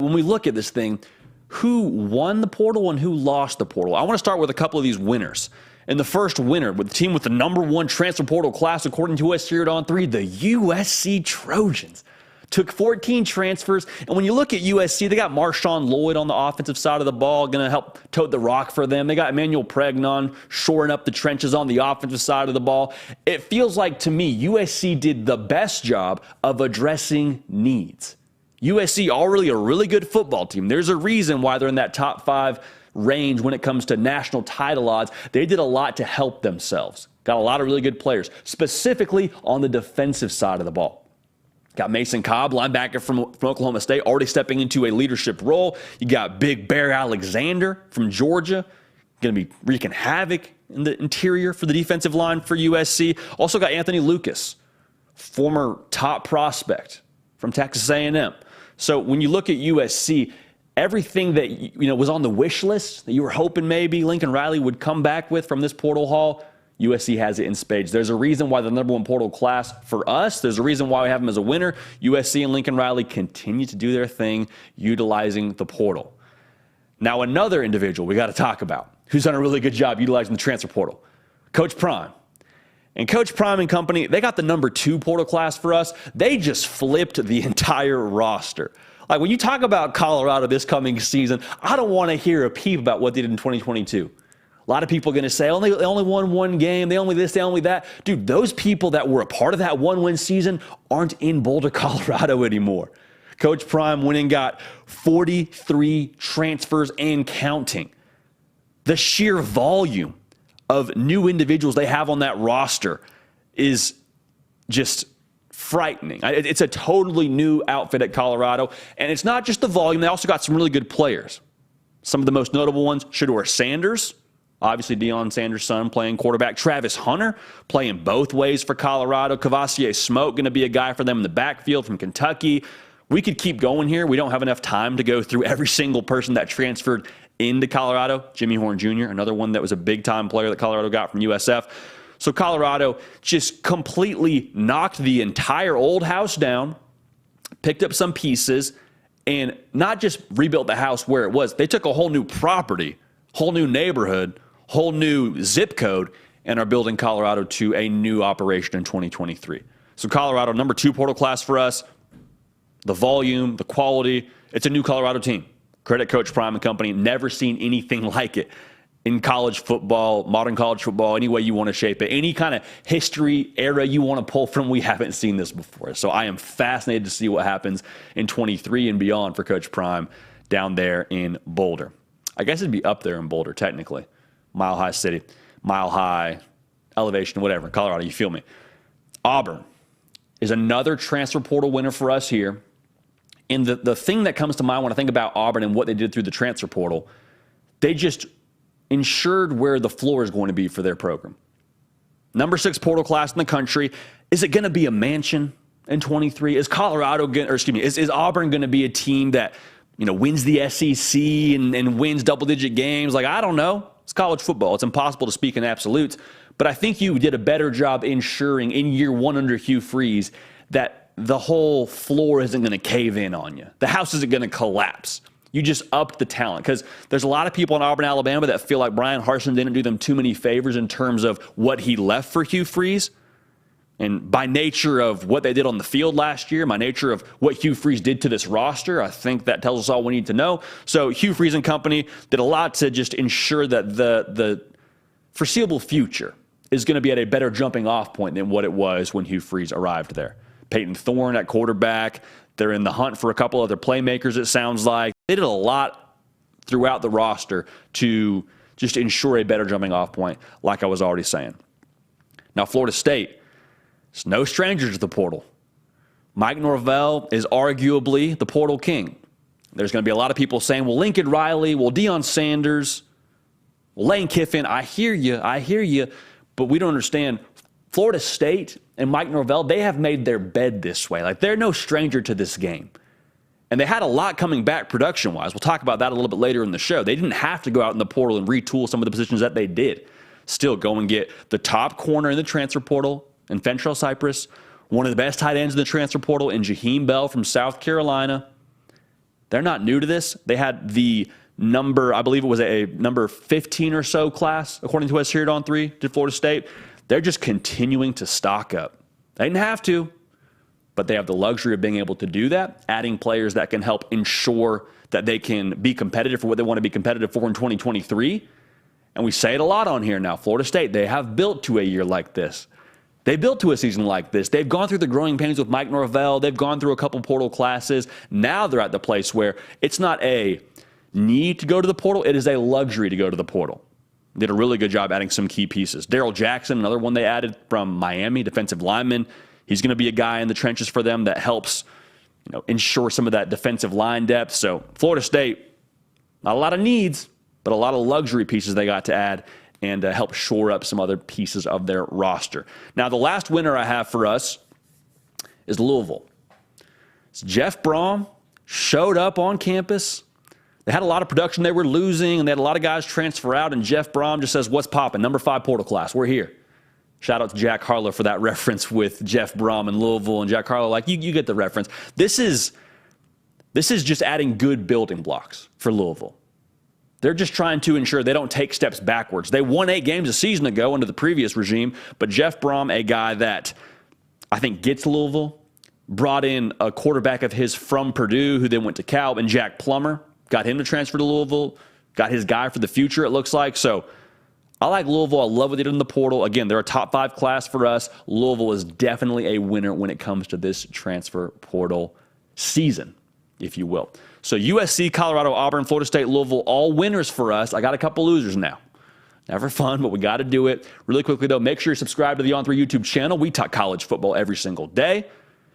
when we look at this thing, who won the portal and who lost the portal? I want to start with a couple of these winners. And the first winner, with the team with the #1 transfer portal class, according to us here at On 3, the USC Trojans. Took 14 transfers, and when you look at USC, they got Marshawn Lloyd on the offensive side of the ball, going to help tote the rock for them. They got Emmanuel Pregnon shoring up the trenches on the offensive side of the ball. It feels like, to me, USC did the best job of addressing needs. USC already a really good football team. There's a reason why they're in that top 5 range when it comes to national title odds. They did a lot to help themselves. Got a lot of really good players, specifically on the defensive side of the ball. Got Mason Cobb, linebacker from Oklahoma State, already stepping into a leadership role. You got Big Bear Alexander from Georgia, going to be wreaking havoc in the interior for the defensive line for USC. Also got Anthony Lucas, former top prospect from Texas A&M. So when you look at USC, everything that was on the wish list that you were hoping maybe Lincoln Riley would come back with from this portal haul, USC has it in spades. There's a reason why the #1 portal class for us, there's a reason why we have them as a winner. USC and Lincoln Riley continue to do their thing utilizing the portal. Now, another individual we got to talk about who's done a really good job utilizing the transfer portal, Coach Prime. And Coach Prime and company, they got the #2 portal class for us. They just flipped the entire roster. Like, when you talk about Colorado this coming season, I don't want to hear a peep about what they did in 2022. A lot of people are going to say, oh, they only won 1 game, they only this, they only that. Dude, those people that were a part of that 1-win season aren't in Boulder, Colorado anymore. Coach Prime went and got 43 transfers and counting. The sheer volume of new individuals they have on that roster is just frightening. It's a totally new outfit at Colorado. And it's not just the volume. They also got some really good players. Some of the most notable ones, Shedeur Sanders, obviously Deion Sanders' son, playing quarterback. Travis Hunter playing both ways for Colorado. Kavasier Smoke going to be a guy for them in the backfield from Kentucky. We could keep going here. We don't have enough time to go through every single person that transferred into Colorado. Jimmy Horn Jr., another one that was a big-time player that Colorado got from USF. So Colorado just completely knocked the entire old house down, picked up some pieces, and not just rebuilt the house where it was. They took a whole new property, whole new neighborhood, whole new zip code, and are building Colorado to a new operation in 2023. So Colorado, #2 portal class for us. The volume, the quality, it's a new Colorado team. Credit Coach Prime and company. Never seen anything like it in college football, modern college football, any way you want to shape it. Any kind of history era you want to pull from, we haven't seen this before. So I am fascinated to see what happens in 23 and beyond for Coach Prime down there in Boulder. I guess it'd be up there in Boulder, technically. Mile High City, Mile High, elevation, whatever. Colorado, you feel me. Auburn is another transfer portal winner for us here. And the thing that comes to mind when I think about Auburn and what they did through the transfer portal, they just ensured where the floor is going to be for their program. #6 portal class in the country. Is it going to be a mansion in 23? Is is Auburn going to be a team that wins the SEC and wins double-digit games? Like, I don't know. It's college football. It's impossible to speak in absolutes. But I think you did a better job ensuring in year 1 under Hugh Freeze that the whole floor isn't going to cave in on you. The house isn't going to collapse. You just upped the talent, because there's a lot of people in Auburn, Alabama that feel like Brian Harsin didn't do them too many favors in terms of what he left for Hugh Freeze. And by nature of what they did on the field last year, by nature of what Hugh Freeze did to this roster, I think that tells us all we need to know. So Hugh Freeze and company did a lot to just ensure that the foreseeable future is going to be at a better jumping off point than what it was when Hugh Freeze arrived there. Peyton Thorne at quarterback. They're in the hunt for a couple other playmakers, it sounds like. They did a lot throughout the roster to just ensure a better jumping off point, like I was already saying. Now, Florida State is no stranger to the portal. Mike Norvell is arguably the portal king. There's going to be a lot of people saying, well, Lincoln Riley, well, Deion Sanders, well, Lane Kiffin. I hear you, but we don't understand. Florida State and Mike Norvell, they have made their bed this way. Like, they're no stranger to this game. And they had a lot coming back production-wise. We'll talk about that a little bit later in the show. They didn't have to go out in the portal and retool some of the positions that they did. Still go and get the top corner in the transfer portal in Fentrell Cypress, one of the best tight ends in the transfer portal in Jaheim Bell from South Carolina. They're not new to this. They had the number, I believe it was a number 15 or so class, according to us here at On 3, to Florida State. They're just continuing to stock up. They didn't have to, but they have the luxury of being able to do that, adding players that can help ensure that they can be competitive for what they want to be competitive for in 2023. And we say it a lot on here now. Florida State, they have built to a year like this. They built to a season like this. They've gone through the growing pains with Mike Norvell. They've gone through a couple portal classes. Now they're at the place where it's not a need to go to the portal. It is a luxury to go to the portal. Did a really good job adding some key pieces. Daryl Jackson, another one they added from Miami, defensive lineman. He's going to be a guy in the trenches for them that helps, ensure some of that defensive line depth. So Florida State, not a lot of needs, but a lot of luxury pieces they got to add and help shore up some other pieces of their roster. Now, the last winner I have for us is Louisville. It's Jeff Brom showed up on campus. They had a lot of production they were losing, and they had a lot of guys transfer out, and Jeff Brom just says, what's poppin'? Number 5 portal class, we're here. Shout out to Jack Harlow for that reference with Jeff Brom and Louisville, and Jack Harlow, you get the reference. This is just adding good building blocks for Louisville. They're just trying to ensure they don't take steps backwards. They won 8 games a season ago under the previous regime, but Jeff Brom, a guy that I think gets Louisville, brought in a quarterback of his from Purdue who then went to Cal, and Jack Plummer. Got him to transfer to Louisville. Got his guy for the future, it looks like. So I like Louisville. I love what they did in the portal. Again, they're a top 5 class for us. Louisville is definitely a winner when it comes to this transfer portal season, if you will. So USC, Colorado, Auburn, Florida State, Louisville, all winners for us. I got a couple losers now. Never fun, but we got to do it. Really quickly, though, make sure you subscribe to the On3 YouTube channel. We talk college football every single day.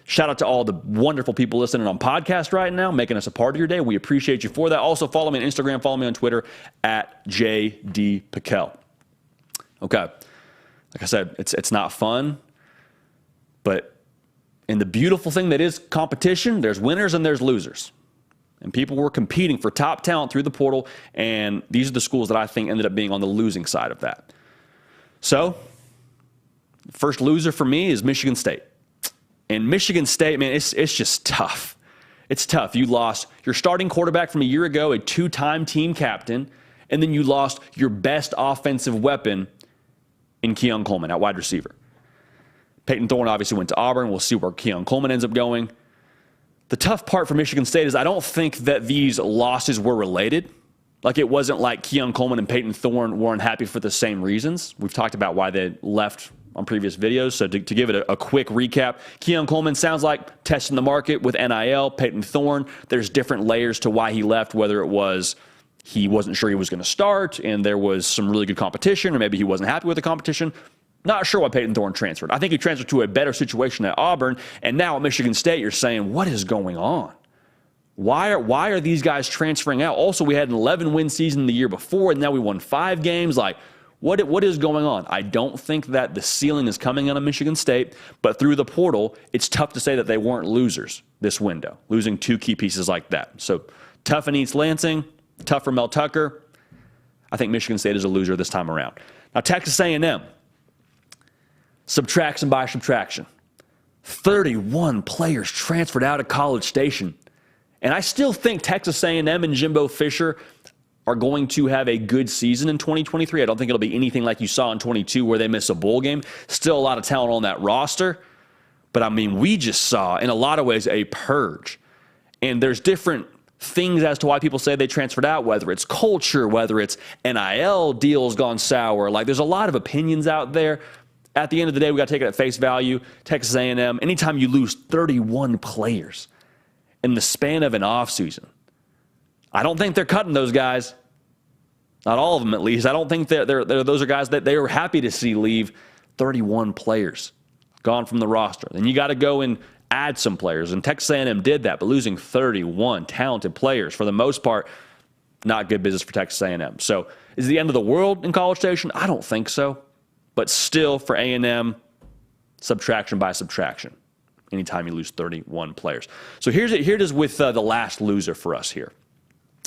Shout out to all the wonderful people listening on podcast right now, making us a part of your day. We appreciate you for that. Also, follow me on Instagram, follow me on Twitter at JDPiquel. Okay. Like I said, it's not fun, but in the beautiful thing that is competition, there's winners and there's losers. And people were competing for top talent through the portal, and these are the schools that I think ended up being on the losing side of that. So, first loser for me is Michigan State. And Michigan State, man, it's just tough. It's tough. You lost your starting quarterback from a year ago, a 2-time team captain, and then you lost your best offensive weapon in Keon Coleman at wide receiver. Peyton Thorne obviously went to Auburn. We'll see where Keon Coleman ends up going. The tough part for Michigan State is I don't think that these losses were related. Like, it wasn't like Keon Coleman and Peyton Thorne weren't happy for the same reasons. We've talked about why they left on previous videos. So to give it a quick recap, Keon Coleman sounds like testing the market with NIL. Peyton Thorne, there's different layers to why he left, whether it was he wasn't sure he was going to start and there was some really good competition, or maybe he wasn't happy with the competition. Not sure why Peyton Thorne transferred. I think he transferred to a better situation at Auburn, and now at Michigan State, you're saying, what is going on? Why are these guys transferring out? Also, we had an 11-win season the year before, and now we won 5 games. Like, what is going on? I don't think that the ceiling is coming out of Michigan State, but through the portal, it's tough to say that they weren't losers this window, losing 2 key pieces like that. So tough in East Lansing, tough for Mel Tucker. I think Michigan State is a loser this time around. Now, Texas A&M, subtraction by subtraction. 31 players transferred out of College Station. And I still think Texas A&M and Jimbo Fisher are going to have a good season in 2023. I don't think it'll be anything like you saw in 22 where they miss a bowl game. Still a lot of talent on that roster. But, I mean, we just saw, in a lot of ways, a purge. And there's different things as to why people say they transferred out, whether it's culture, whether it's NIL deals gone sour. Like, there's a lot of opinions out there. At the end of the day, we got to take it at face value. Texas A&M, anytime you lose 31 players in the span of an offseason, I don't think they're cutting those guys. Not all of them, at least. I don't think those are guys that they were happy to see leave. 31 players gone from the roster. Then you got to go and add some players, and Texas A&M did that, but losing 31 talented players, for the most part, not good business for Texas A&M. So is it the end of the world in College Station? I don't think so. But still, for A&M, subtraction by subtraction anytime you lose 31 players. So here it is with the last loser for us here.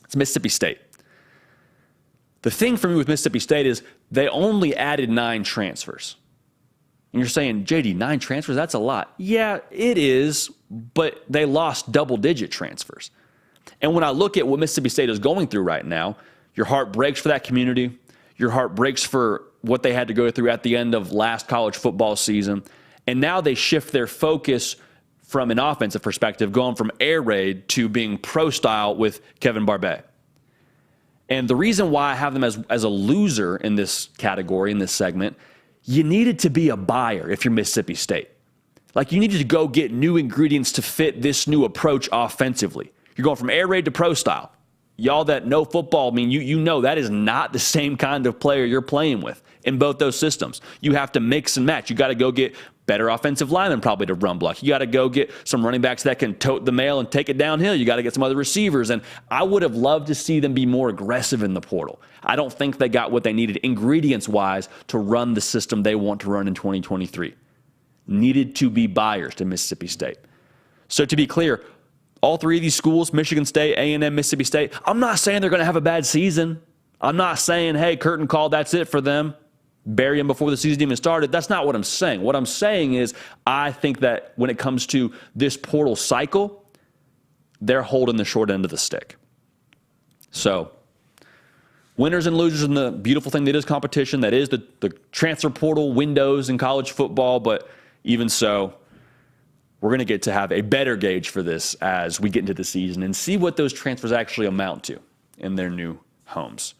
It's Mississippi State. The thing for me with Mississippi State is they only added 9 transfers. And you're saying, JD, 9 transfers? That's a lot. Yeah, it is, but they lost double-digit transfers. And when I look at what Mississippi State is going through right now, your heart breaks for that community. Your heart breaks for what they had to go through at the end of last college football season. And now they shift their focus from an offensive perspective, going from air raid to being pro style with Kevin Barbet. And the reason why I have them as a loser in this category, in this segment, you needed to be a buyer if you're Mississippi State. Like, you needed to go get new ingredients to fit this new approach offensively. You're going from air raid to pro style. Y'all that know football, I mean, you know that is not the same kind of player you're playing with in both those systems. You have to mix and match. You got to go get better offensive linemen probably to run block. You got to go get some running backs that can tote the mail and take it downhill. You got to get some other receivers. And I would have loved to see them be more aggressive in the portal. I don't think they got what they needed ingredients-wise to run the system they want to run in 2023. Needed to be buyers to Mississippi State. So to be clear, all three of these schools, Michigan State, A&M, Mississippi State, I'm not saying they're going to have a bad season. I'm not saying, hey, curtain call, that's it for them. Bury them before the season even started. That's not what I'm saying. What I'm saying is I think that when it comes to this portal cycle, they're holding the short end of the stick. So winners and losers in the beautiful thing that is competition, that is the transfer portal windows in college football. But even so, we're going to get to have a better gauge for this as we get into the season and see what those transfers actually amount to in their new homes.